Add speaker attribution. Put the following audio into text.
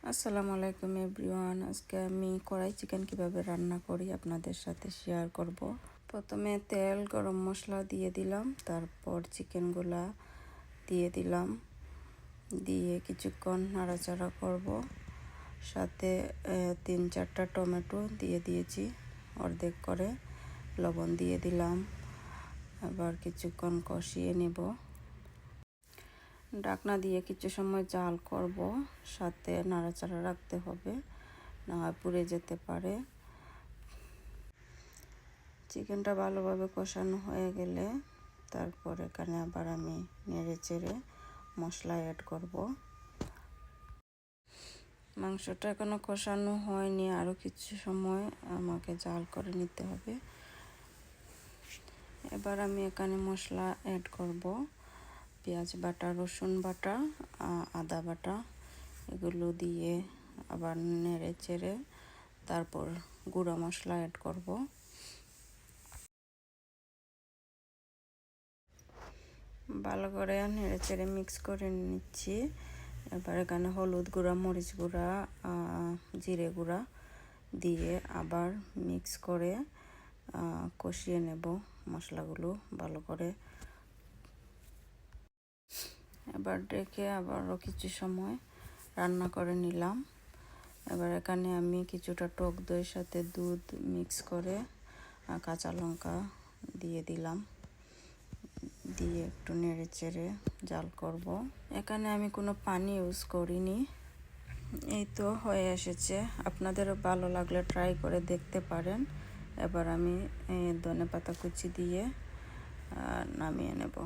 Speaker 1: আসসালামু আলাইকুম এভরিওয়ান। আজকে আমি কড়াই চিকেন কিভাবে রান্না করি আপনাদের সাথে শেয়ার করব। প্রথমে তেল, গরম মশলা দিয়ে দিলাম, তারপর চিকেনগুলা দিয়ে দিলাম, দিয়ে কিছুক্ষণ নাড়াচাড়া করব। সাথে 3-4টা টমেটো দিয়ে দিয়েছি অর্ধেক করে, লবণ দিয়ে দিলাম। আবার কিছুক্ষণ কষিয়ে নেব। ঢাকনা দিয়ে কিছু সময় জাল করব, সাথে নাড়াচাড়া রাখতে হবে, না হয় পুড়ে যেতে পারে। চিকেনটা ভালোভাবে কষানো হয়ে গেলে তারপর এখানে আবার আমি নেড়ে চেড়ে মশলা অ্যাড করব। মাংসটা এখনো কষানো হয়নি, আরও কিছু সময় আমাকে জাল করে নিতে হবে। এবার আমি এখানে মশলা অ্যাড করব, পেঁয়াজ বাটা, রসুন বাটা, আদা বাটা, এগুলো দিয়ে আবার নেড়ে চেড়ে তারপর গুঁড়া মশলা অ্যাড করব। ভালো করে নেড়ে চেড়ে মিক্স করে নিচ্ছি। এবার এখানে হলুদ গুঁড়া, মরিচ গুঁড়া, জিরে গুঁড়া দিয়ে আবার মিক্স করে কষিয়ে নেব মশলাগুলো ভালো করে। এবার ডেকে আবারও কিছু সময় রান্না করে নিলাম। এবার এখানে আমি কিছুটা টক দইয়ের সাথে দুধ মিক্স করে কাঁচা লঙ্কা দিয়ে দিলাম, দিয়ে একটু নেড়ে চেড়ে জাল করব। এখানে আমি কোনো পানি ইউজ করিনি। এই তো হয়ে এসেছে, আপনাদেরও ভালো লাগলে ট্রাই করে দেখতে পারেন। এবার আমি ধনেপাতা কুচি দিয়ে নামিয়ে নেব।